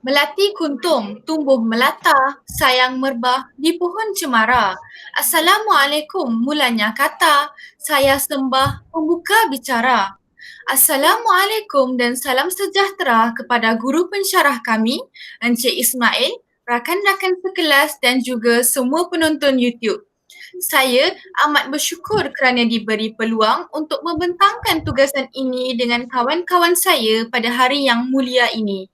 Melati kuntum, tumbuh melata, sayang merbah di pohon cemara. Assalamualaikum mulanya kata, saya sembah pembuka bicara. Assalamualaikum dan salam sejahtera kepada guru pensyarah kami, Encik Ismail, rakan-rakan sekelas dan juga semua penonton YouTube. Saya amat bersyukur kerana diberi peluang untuk membentangkan tugasan ini dengan kawan-kawan saya pada hari yang mulia ini.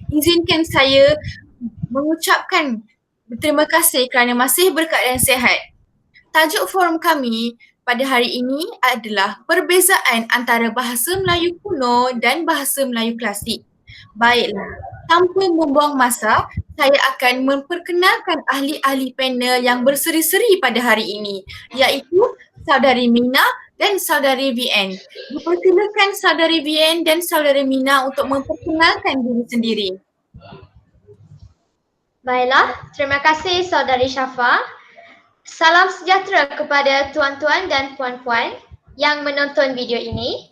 Izinkan saya mengucapkan terima kasih kerana masih berkeadaan sihat. Tajuk forum kami pada hari ini adalah perbezaan antara bahasa Melayu kuno dan bahasa Melayu klasik. Baiklah, tanpa membuang masa, saya akan memperkenalkan ahli-ahli panel yang berseri-seri pada hari ini, iaitu Saudari Mina dan Saudari VN. Dipersilakan Saudari VN dan Saudari Mina untuk memperkenalkan diri sendiri. Baiklah, terima kasih Saudari Syafa. Salam sejahtera kepada tuan-tuan dan puan-puan yang menonton video ini.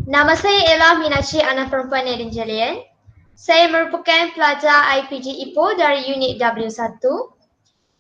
Nama saya ialah Minaci Anak Perempuan Eden Jalian. Saya merupakan pelajar IPG Ipoh dari unit W1.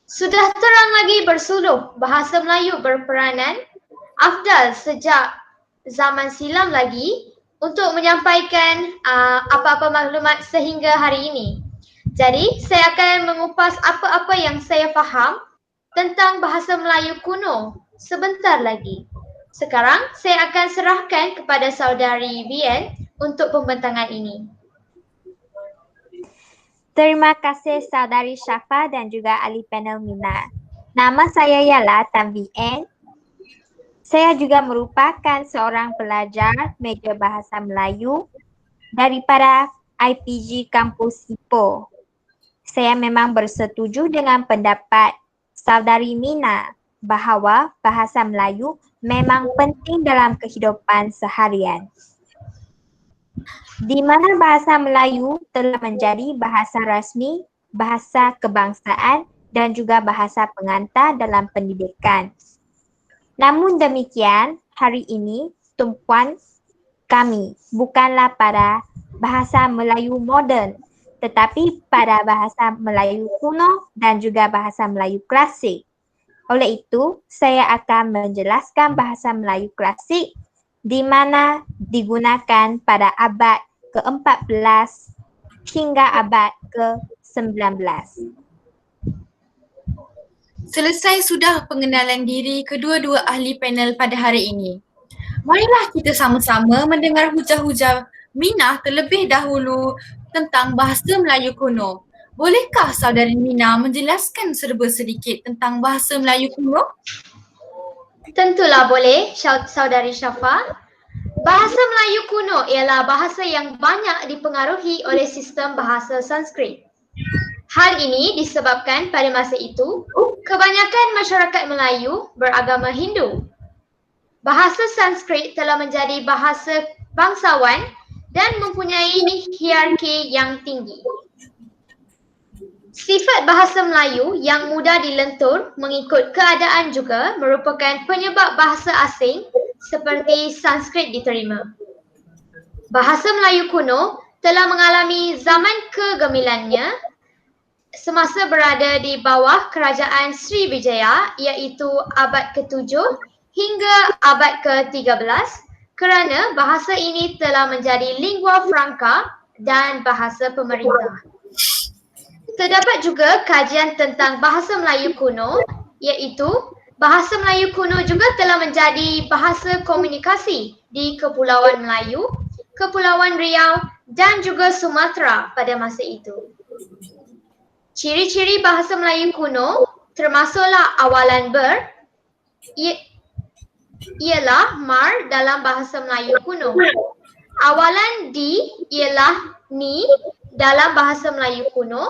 Sudah terang lagi bersuluh bahasa Melayu berperanan afdal sejak zaman silam lagi untuk menyampaikan apa-apa maklumat sehingga hari ini. Jadi, saya akan mengupas apa-apa yang saya faham tentang bahasa Melayu kuno sebentar lagi. Sekarang, saya akan serahkan kepada Saudari Vian untuk pembentangan ini. Terima kasih Saudari Syafa dan juga ahli panel Mina. Nama saya ialah Tan Vian. Saya juga merupakan seorang pelajar meja bahasa Melayu daripada IPG Kampus Ipoh. Saya memang bersetuju dengan pendapat Saudari Mina bahawa bahasa Melayu memang penting dalam kehidupan seharian. Di mana bahasa Melayu telah menjadi bahasa rasmi, bahasa kebangsaan dan juga bahasa pengantar dalam pendidikan. Namun demikian, hari ini tumpuan kami bukanlah pada bahasa Melayu moden, tetapi pada bahasa Melayu kuno dan juga bahasa Melayu klasik. Oleh itu, saya akan menjelaskan bahasa Melayu klasik di mana digunakan pada abad ke-14 hingga abad ke-19. Selesai sudah pengenalan diri kedua-dua ahli panel pada hari ini. Marilah kita sama-sama mendengar hujah-hujah Mina terlebih dahulu tentang bahasa Melayu kuno. Bolehkah Saudari Mina menjelaskan serba sedikit tentang bahasa Melayu kuno? Tentulah boleh, Saudari Syafa. Bahasa Melayu kuno ialah bahasa yang banyak dipengaruhi oleh sistem bahasa Sanskrit. Hal ini disebabkan pada masa itu, kebanyakan masyarakat Melayu beragama Hindu. Bahasa Sanskrit telah menjadi bahasa bangsawan dan mempunyai hierarki yang tinggi. Sifat bahasa Melayu yang mudah dilentur mengikut keadaan juga merupakan penyebab bahasa asing seperti Sanskrit diterima. Bahasa Melayu kuno telah mengalami zaman kegemilannya semasa berada di bawah kerajaan Sriwijaya iaitu abad ke-7 hingga abad ke-13 kerana bahasa ini telah menjadi lingua franca dan bahasa pemerintah. Terdapat juga kajian tentang bahasa Melayu kuno iaitu bahasa Melayu kuno juga telah menjadi bahasa komunikasi di Kepulauan Melayu, Kepulauan Riau dan juga Sumatera pada masa itu. Ciri-ciri bahasa Melayu kuno termasuklah awalan ber ialah mar dalam bahasa Melayu kuno. Awalan di ialah ni dalam bahasa Melayu kuno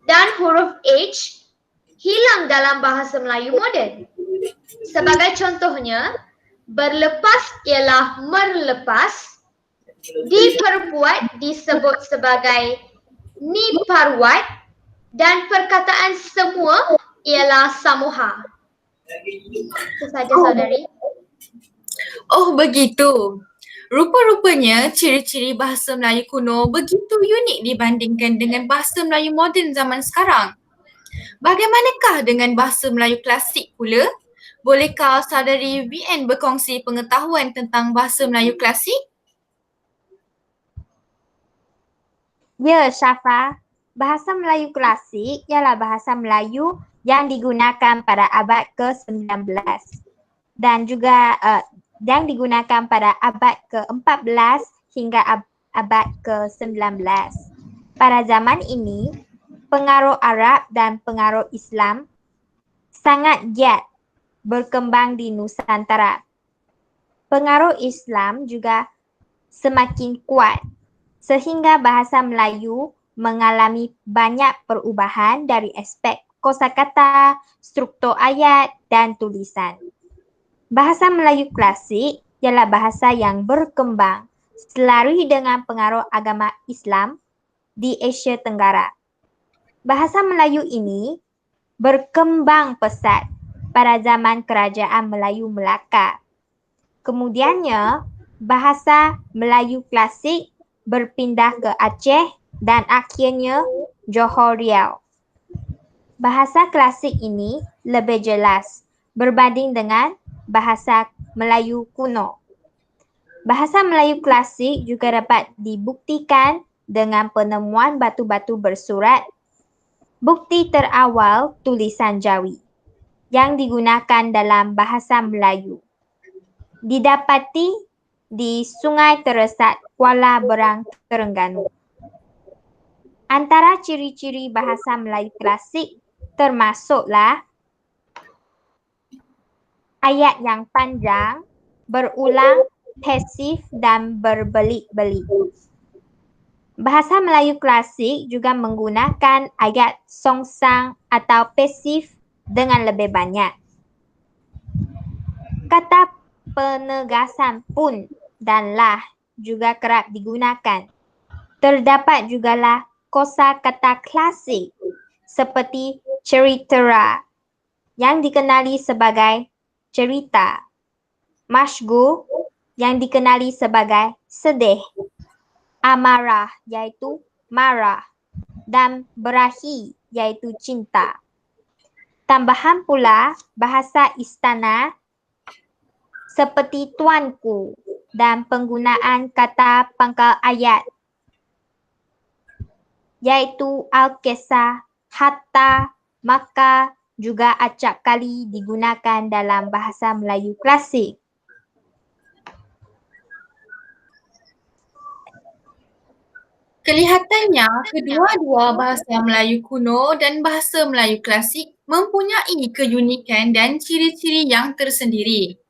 dan huruf H hilang dalam bahasa Melayu moden. Sebagai contohnya, berlepas ialah merlepas, diperbuat disebut sebagai niparwat dan perkataan semua ialah samuha. Itu saja, Saudari. Oh begitu. Rupa-rupanya ciri-ciri bahasa Melayu kuno begitu unik dibandingkan dengan bahasa Melayu moden zaman sekarang. Bagaimanakah dengan bahasa Melayu klasik pula? Bolehkah saudari VN berkongsi pengetahuan tentang bahasa Melayu klasik? Ya, Syafa. Bahasa Melayu klasik ialah bahasa Melayu yang digunakan pada abad ke-19 dan juga yang digunakan pada abad ke-14 hingga abad ke-19. Pada zaman ini, pengaruh Arab dan pengaruh Islam sangat giat berkembang di Nusantara. Pengaruh Islam juga semakin kuat sehingga bahasa Melayu mengalami banyak perubahan dari aspek kosakata, struktur ayat dan tulisan. Bahasa Melayu klasik ialah bahasa yang berkembang selari dengan pengaruh agama Islam di Asia Tenggara. Bahasa Melayu ini berkembang pesat pada zaman Kerajaan Melayu Melaka. Kemudiannya, bahasa Melayu klasik berpindah ke Aceh dan akhirnya Johor Riau. Bahasa klasik ini lebih jelas berbanding dengan bahasa Melayu kuno. Bahasa Melayu klasik juga dapat dibuktikan dengan penemuan batu-batu bersurat, bukti terawal tulisan Jawi yang digunakan dalam bahasa Melayu. Didapati di Sungai Teresat, Kuala Berang, Terengganu. Antara ciri-ciri bahasa Melayu klasik termasuklah ayat yang panjang, berulang, pasif dan berbelit-belit. Bahasa Melayu klasik juga menggunakan ayat songsang atau pasif dengan lebih banyak. Kata penegasan pun dan lah juga kerap digunakan. Terdapat jugalah kosakata klasik seperti ceritera yang dikenali sebagai cerita, masyghul yang dikenali sebagai sedih, amarah iaitu marah dan berahi iaitu cinta. Tambahan pula bahasa istana seperti tuanku dan penggunaan kata pangkal ayat iaitu al-kisah, hatta, maka juga acap kali digunakan dalam bahasa Melayu klasik. Kelihatannya kedua-dua bahasa Melayu kuno dan bahasa Melayu klasik mempunyai keunikan dan ciri-ciri yang tersendiri.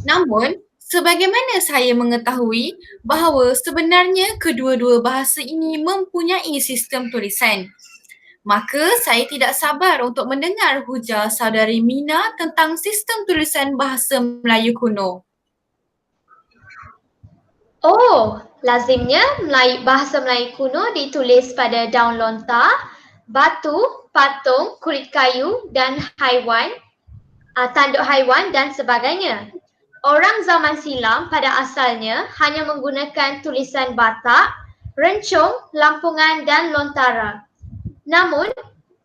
Namun, sebagaimana saya mengetahui bahawa sebenarnya kedua-dua bahasa ini mempunyai sistem tulisan, maka saya tidak sabar untuk mendengar hujah saudari Mina tentang sistem tulisan bahasa Melayu kuno. Oh, lazimnya bahasa Melayu kuno ditulis pada daun lontar, batu, patung, kulit kayu dan haiwan, tanduk haiwan dan sebagainya. Orang zaman silam pada asalnya hanya menggunakan tulisan Batak, Rencong, Lampungan dan Lontara. Namun,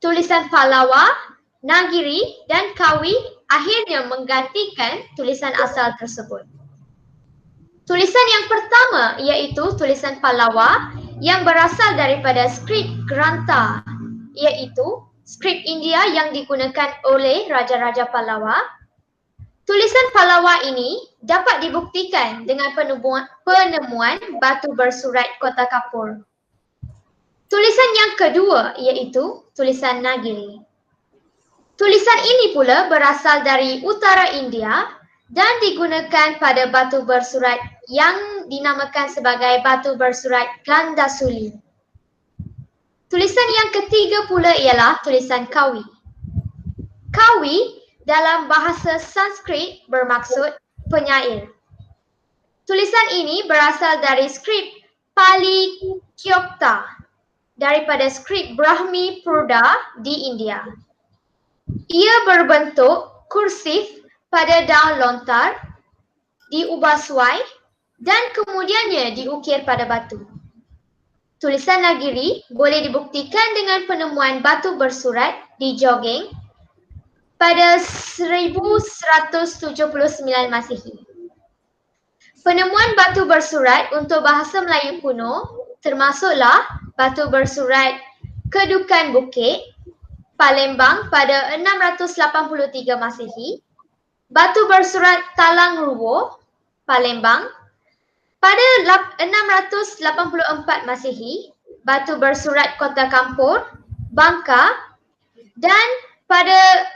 tulisan Pallawa, Nagiri dan Kawi akhirnya menggantikan tulisan asal tersebut. Tulisan yang pertama iaitu tulisan Pallawa yang berasal daripada skrip Grantha, iaitu skrip India yang digunakan oleh Raja-Raja Pallawa. Tulisan Pallawa ini dapat dibuktikan dengan penemuan batu bersurat Kota Kapur. Tulisan yang kedua iaitu tulisan Nagiri. Tulisan ini pula berasal dari utara India dan digunakan pada batu bersurat yang dinamakan sebagai batu bersurat Gandasuli. Tulisan yang ketiga pula ialah tulisan Kawi. Kawi dalam bahasa Sanskrit bermaksud penyair. Tulisan ini berasal dari skrip Pali Kyokta daripada skrip Brahmi Purda di India. Ia berbentuk kursif pada daun lontar diubah suai dan kemudiannya diukir pada batu. Tulisan Nagiri boleh dibuktikan dengan penemuan batu bersurat di Jogeng pada 1179 Masihi. Penemuan batu bersurat untuk bahasa Melayu kuno termasuklah batu bersurat Kedukan Bukit, Palembang pada 683 Masihi, batu bersurat Talang Ruwo, Palembang pada 684 Masihi, batu bersurat Kota Kampur, Bangka dan pada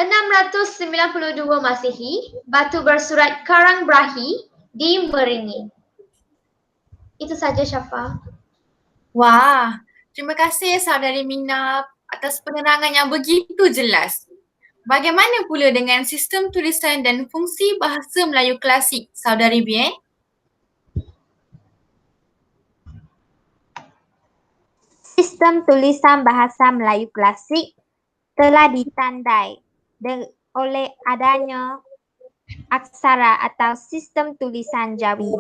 692 Masihi, batu bersurat Karang Brahi di Meringin. Itu saja Syafa. Wah, terima kasih Saudari Mina atas penerangan yang begitu jelas. Bagaimana pula dengan sistem tulisan dan fungsi bahasa Melayu klasik, Saudari Bien? Sistem tulisan bahasa Melayu klasik telah ditandai oleh adanya aksara atau sistem tulisan Jawi.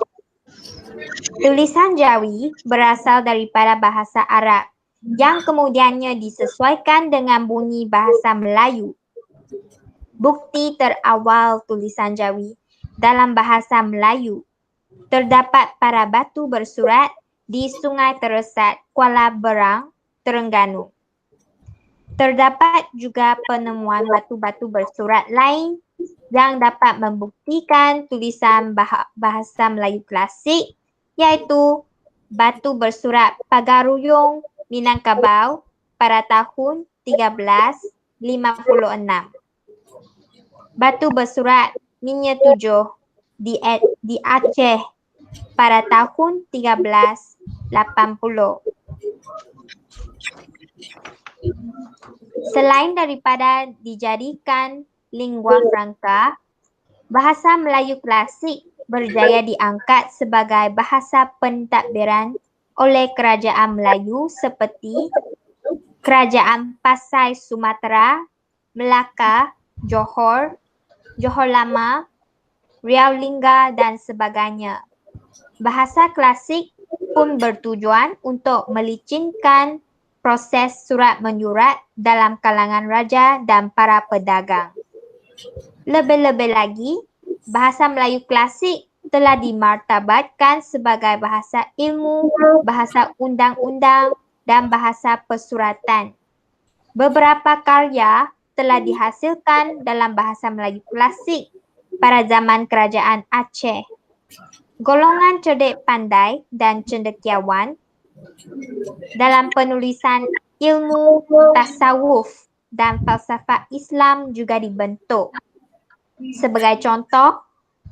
Tulisan Jawi berasal daripada bahasa Arab yang kemudiannya disesuaikan dengan bunyi bahasa Melayu. Bukti terawal tulisan Jawi dalam bahasa Melayu terdapat pada batu bersurat di Sungai Teresat, Kuala Berang, Terengganu. Terdapat juga penemuan batu-batu bersurat lain yang dapat membuktikan tulisan bahasa Melayu klasik, iaitu batu bersurat Pagaruyung, Minangkabau pada tahun 1356. Batu bersurat Minya Tujuh di Aceh pada tahun 1380. Selain daripada dijadikan lingua franca, bahasa Melayu klasik berjaya diangkat sebagai bahasa pentadbiran oleh kerajaan Melayu seperti Kerajaan Pasai Sumatera, Melaka, Johor, Johor Lama, Riau Lingga dan sebagainya. Bahasa klasik pun bertujuan untuk melicinkan proses surat menyurat dalam kalangan raja dan para pedagang. Lebih-lebih lagi, bahasa Melayu klasik telah dimartabatkan sebagai bahasa ilmu, bahasa undang-undang dan bahasa persuratan. Beberapa karya telah dihasilkan dalam bahasa Melayu klasik pada zaman Kerajaan Aceh. Golongan cerdik pandai dan cendekiawan dalam penulisan ilmu tasawuf dan falsafah Islam juga dibentuk. Sebagai contoh,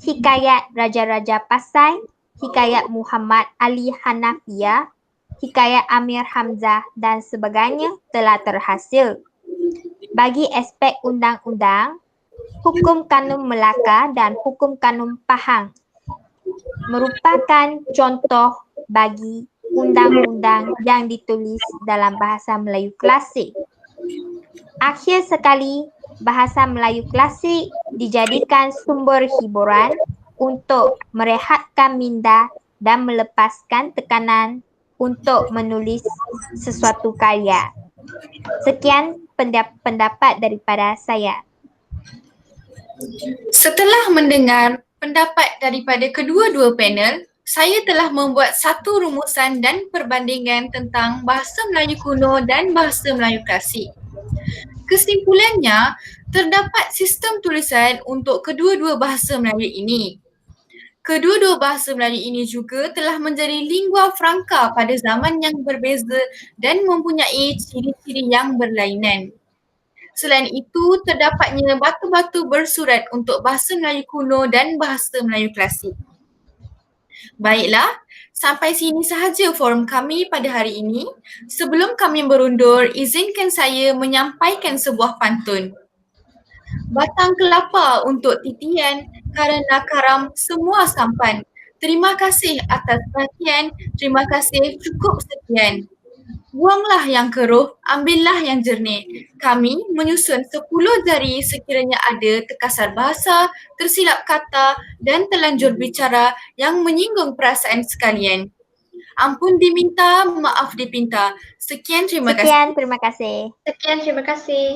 hikayat Raja-Raja Pasai, hikayat Muhammad Ali Hanafiah, hikayat Amir Hamzah dan sebagainya telah terhasil. Bagi aspek undang-undang, hukum kanun Melaka dan hukum kanun Pahang merupakan contoh bagi undang-undang yang ditulis dalam bahasa Melayu klasik. Akhir sekali, bahasa Melayu klasik dijadikan sumber hiburan untuk merehatkan minda dan melepaskan tekanan untuk menulis sesuatu karya. Sekian pendapat daripada saya. Setelah mendengar pendapat daripada kedua-dua panel, saya telah membuat satu rumusan dan perbandingan tentang bahasa Melayu kuno dan bahasa Melayu klasik. Kesimpulannya, terdapat sistem tulisan untuk kedua-dua bahasa Melayu ini. Kedua-dua bahasa Melayu ini juga telah menjadi lingua franca pada zaman yang berbeza dan mempunyai ciri-ciri yang berlainan. Selain itu, terdapatnya batu-batu bersurat untuk bahasa Melayu kuno dan bahasa Melayu klasik. Baiklah, sampai sini sahaja forum kami pada hari ini. Sebelum kami berundur, izinkan saya menyampaikan sebuah pantun. Batang kelapa untuk titian kerana karam semua sampan. Terima kasih atas perhatian. Terima kasih, cukup sekian. Buanglah yang keruh, ambillah yang jernih. Kami menyusun 10 jari sekiranya ada terkasar bahasa, tersilap kata dan terlanjur bicara yang menyinggung perasaan sekalian. Ampun diminta, maaf dipinta. Sekian, terima kasih. Sekian, terima kasih. Sekian, terima kasih.